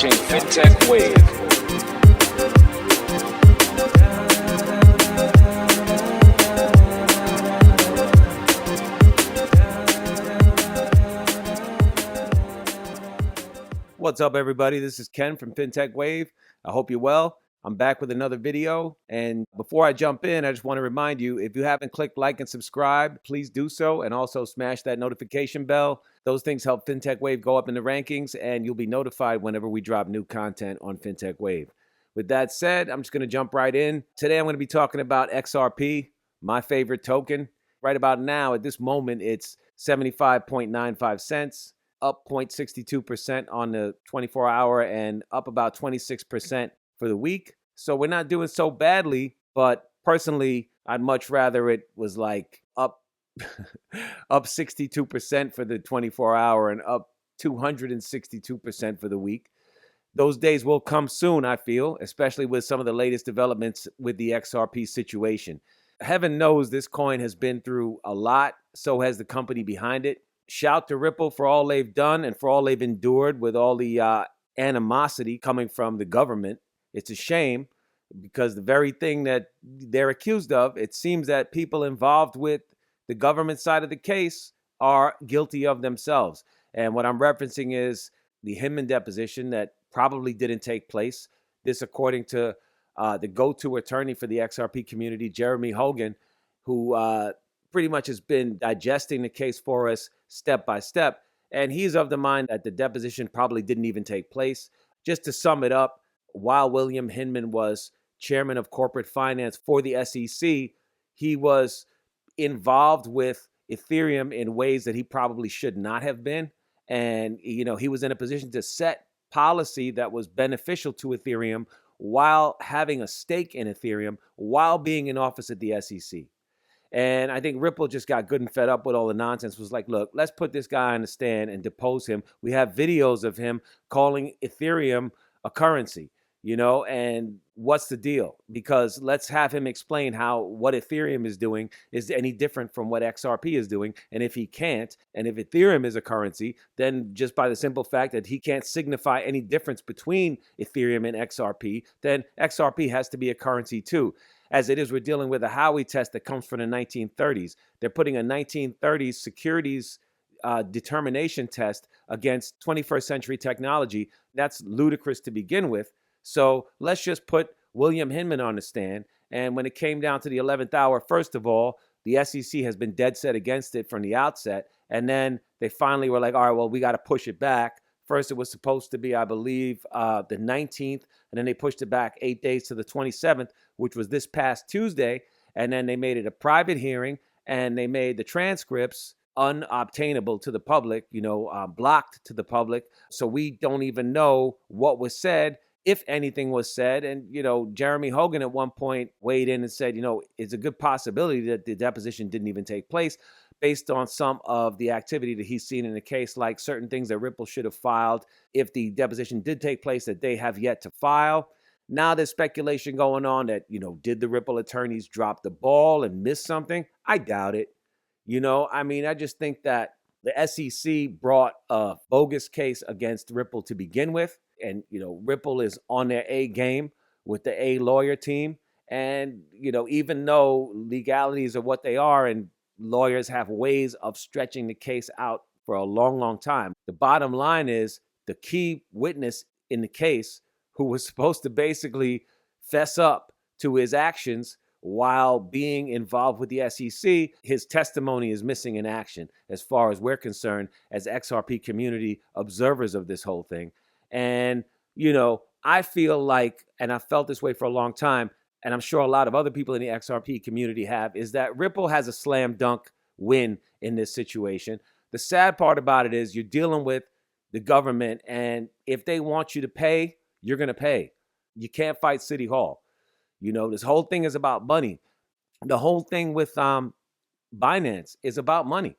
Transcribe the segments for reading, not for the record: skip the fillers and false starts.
watching Fintech Wave. What's up, everybody? This is Ken from Fintech Wave. I hope you're well. I'm back with another video. And before I jump in, I just want to remind you, if you haven't clicked like and subscribe, please do so. And also smash that notification bell. Those things help Fintech Wave go up in the rankings, and you'll be notified whenever we drop new content on Fintech Wave. With that said, I'm just going to jump right in. Today, I'm going to be talking about XRP, my favorite token. Right about now, at this moment, it's 75.95 cents. Up 0.62% on the 24-hour and up about 26% for the week. So we're not doing so badly, but personally, I'd much rather it was like up up 62% for the 24-hour and up 262% for the week. Those days will come soon, I feel, especially with some of the latest developments with the XRP situation. Heaven knows this coin has been through a lot, so has the company behind it. Shout to Ripple for all they've done and for all they've endured with all the animosity coming from the government. It's a shame because the very thing that they're accused of, it seems that people involved with the government side of the case are guilty of themselves. And what I'm referencing is the Hinman deposition that probably didn't take place. This according to the go-to attorney for the XRP community, Jeremy Hogan, who pretty much has been digesting the case for us step by step. And he's of the mind that the deposition probably didn't even take place. Just to sum it up, while William Hinman was chairman of corporate finance for the SEC, he was involved with Ethereum in ways that he probably should not have been. And, you know, he was in a position to set policy that was beneficial to Ethereum while having a stake in Ethereum, while being in office at the SEC. And I think Ripple just got good and fed up with all the nonsense, was like, look, let's put this guy on the stand and depose him. We have videos of him calling Ethereum a currency, you know, and what's the deal? Because let's have him explain how what Ethereum is doing is any different from what XRP is doing. And if he can't, and if Ethereum is a currency, then just by the simple fact that he can't signify any difference between Ethereum and XRP, then XRP has to be a currency too. As it is, we're dealing with a Howey test that comes from the 1930s. They're putting a 1930s securities determination test against 21st century technology. That's ludicrous to begin with. So let's just put William Hinman on the stand. And when it came down to the 11th hour, first of all, the SEC has been dead set against it from the outset. And then they finally were like, all right, well, we got to push it back. First, it was supposed to be, I believe, the 19th, and then they pushed it back 8 days to the 27th, which was this past Tuesday. And then they made it a private hearing, and they made the transcripts unobtainable to the public, blocked to the public. So we don't even know what was said, if anything was said. And, Jeremy Hogan at one point weighed in and said, it's a good possibility that the deposition didn't even take place, based on some of the activity that he's seen in the case, like certain things that Ripple should have filed if the deposition did take place that they have yet to file. Now there's speculation going on that, did the Ripple attorneys drop the ball and miss something? I doubt it. I just think that the SEC brought a bogus case against Ripple to begin with. And, Ripple is on their A game with the A lawyer team. And, even though legalities are what they are and lawyers have ways of stretching the case out for a long, long time, the bottom line is the key witness in the case, who was supposed to basically fess up to his actions while being involved with the SEC, his testimony is missing in action as far as we're concerned as XRP community observers of this whole thing. And, I feel like, and I felt this way for a long time, and I'm sure a lot of other people in the XRP community have, is that Ripple has a slam dunk win in this situation. The sad part about it is you're dealing with the government, and if they want you to pay, you're going to pay. You can't fight City Hall. This whole thing is about money. The whole thing with Binance is about money.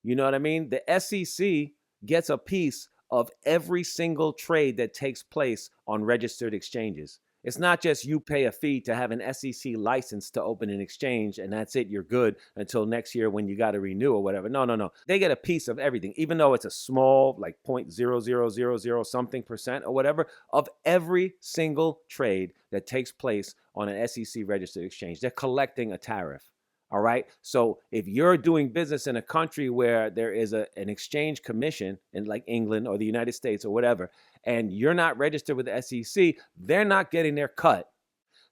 You know what I mean? The SEC gets a piece of every single trade that takes place on registered exchanges. It's not just you pay a fee to have an SEC license to open an exchange and that's it, you're good until next year when you got to renew or whatever. No, no, no. They get a piece of everything, even though it's a small, like 0.0000 something percent or whatever, of every single trade that takes place on an SEC registered exchange. They're collecting a tariff. All right. So if you're doing business in a country where there is an exchange commission in like England or the United States or whatever, and you're not registered with the SEC, they're not getting their cut.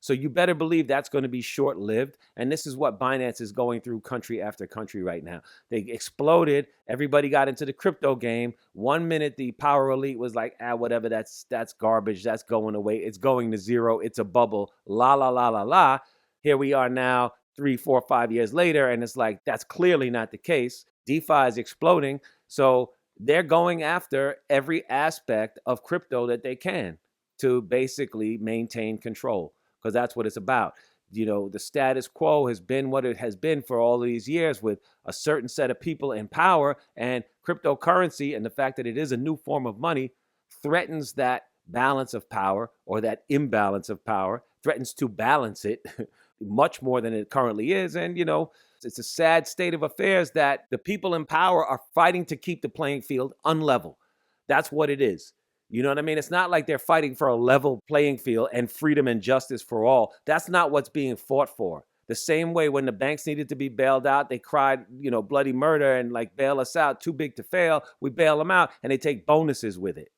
So you better believe that's going to be short-lived. And this is what Binance is going through country after country right now. They exploded. Everybody got into the crypto game. 1 minute, the power elite was like, whatever, that's garbage. That's going away. It's going to zero. It's a bubble. La, la, la, la, la. Here we are now, 3, 4, 5 years later. And it's like, that's clearly not the case. DeFi is exploding. So they're going after every aspect of crypto that they can to basically maintain control, because that's what it's about. You know, the status quo has been what it has been for all of these years, with a certain set of people in power, and cryptocurrency and the fact that it is a new form of money threatens that balance of power, or that imbalance of power, threatens to balance it much more than it currently is. And, you know, it's a sad state of affairs that the people in power are fighting to keep the playing field unlevel. That's what it is. You know what I mean? It's not like they're fighting for a level playing field and freedom and justice for all. That's not what's being fought for. The same way when the banks needed to be bailed out, they cried, you know, bloody murder and like, bail us out, too big to fail. We bail them out, and they take bonuses with it.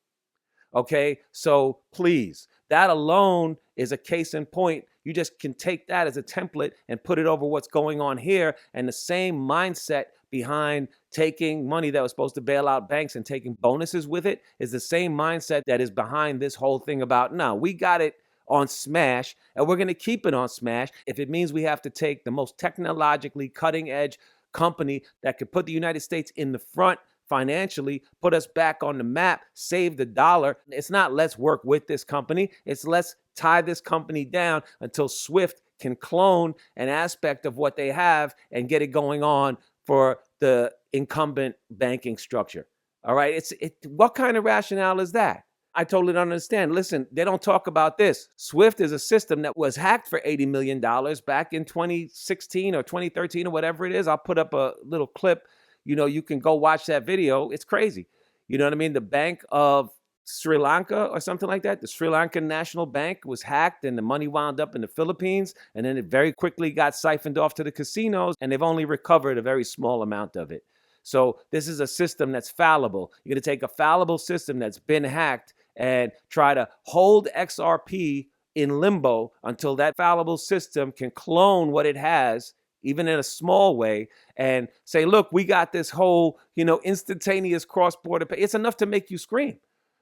Okay, so please, that alone is a case in point. You just can take that as a template and put it over what's going on here. And the same mindset behind taking money that was supposed to bail out banks and taking bonuses with it is the same mindset that is behind this whole thing about, no, we got it on Smash and we're going to keep it on Smash. If it means we have to take the most technologically cutting edge company that could put the United States in the front financially, put us back on the map, save the dollar. It's not let's work with this company. It's let's tie this company down until Swift can clone an aspect of what they have and get it going on for the incumbent banking structure. All right. What kind of rationale is that? I totally don't understand. Listen, they don't talk about this. Swift is a system that was hacked for $80 million back in 2016 or 2013 or whatever it is. I'll put up a little clip. You know, you can go watch that video. It's crazy. You know what I mean? The Bank of Sri Lanka or something like that. The Sri Lankan National Bank was hacked and the money wound up in the Philippines. And then it very quickly got siphoned off to the casinos, and they've only recovered a very small amount of it. So this is a system that's fallible. You're going to take a fallible system that's been hacked and try to hold XRP in limbo until that fallible system can clone what it has, even in a small way, and say, look, we got this whole, you know, instantaneous cross-border pay. It's enough to make you scream.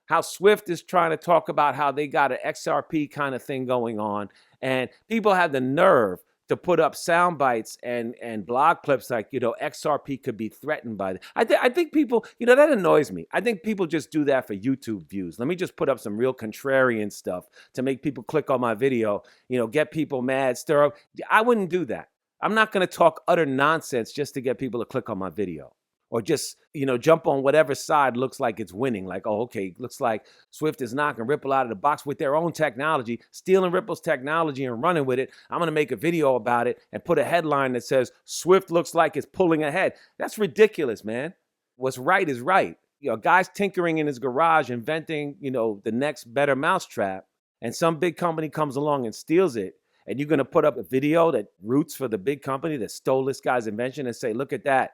How Swift is trying to talk about how they got an XRP kind of thing going on. And people have the nerve to put up sound bites and blog clips like, you know, XRP could be threatened by that. I think people, you know, that annoys me. I think people just do that for YouTube views. Let me just put up some real contrarian stuff to make people click on my video, you know, get people mad, stir up. I wouldn't do that. I'm not going to talk utter nonsense just to get people to click on my video, or just, you know, jump on whatever side looks like it's winning. Like, oh, okay, looks like Swift is knocking Ripple out of the box with their own technology, stealing Ripple's technology and running with it. I'm going to make a video about it and put a headline that says, Swift looks like it's pulling ahead. That's ridiculous, man. What's right is right. You know, guy's tinkering in his garage, inventing, you know, the next better mousetrap, and some big company comes along and steals it. And you're going to put up a video that roots for the big company that stole this guy's invention and say, look at that.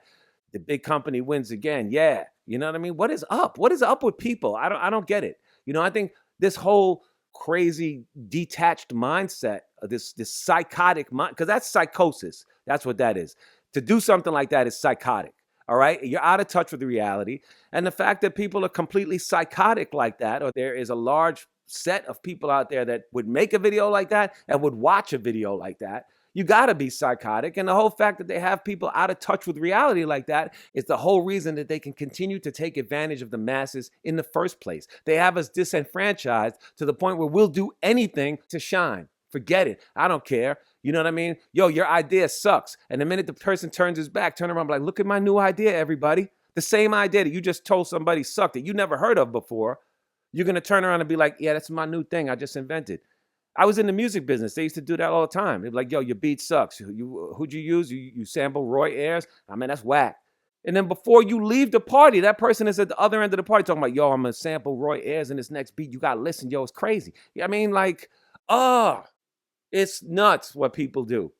The big company wins again. Yeah. You know what I mean? What is up? What is up with people? I don't get it. You know, I think this whole crazy detached mindset, this psychotic mind, because that's psychosis. That's what that is. To do something like that is psychotic. All right. You're out of touch with the reality. And the fact that people are completely psychotic like that, or there is a large set of people out there that would make a video like that and would watch a video like that, you got to be psychotic. And the whole fact that they have people out of touch with reality like that is the whole reason that they can continue to take advantage of the masses in the first place. They have us disenfranchised to the point where we'll do anything to shine. Forget it. I don't care. You know what I mean? Yo, your idea sucks. And the minute the person turns his back, turn around, like, look at my new idea, everybody. The same idea that you just told somebody sucked that you never heard of before. You're going to turn around and be like, yeah, that's my new thing I just invented. I was in the music business. They used to do that all the time. They'd be like, yo, your beat sucks. Who'd you use? You sample Roy Ayers? I mean, that's whack. And then before you leave the party, that person is at the other end of the party talking about, yo, I'm going to sample Roy Ayers in this next beat. You got to listen. Yo, it's crazy. I mean, like, it's nuts what people do.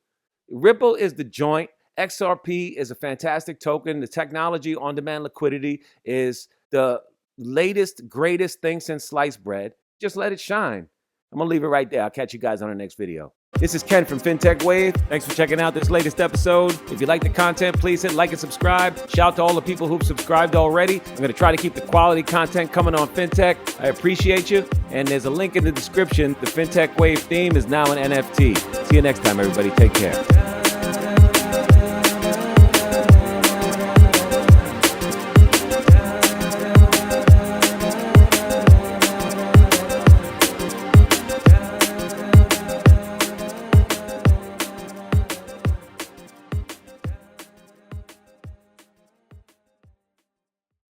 Ripple is the joint. XRP is a fantastic token. The technology, on-demand liquidity is the latest, greatest thing since sliced bread. Just let it shine. I'm going to leave it right there. I'll catch you guys on the next video. This is Ken from Fintech Wave. Thanks for checking out this latest episode. If you like the content, please hit like and subscribe. Shout out to all the people who've subscribed already. I'm going to try to keep the quality content coming on Fintech. I appreciate you. And there's a link in the description. The Fintech Wave theme is now an NFT. See you next time, everybody. Take care.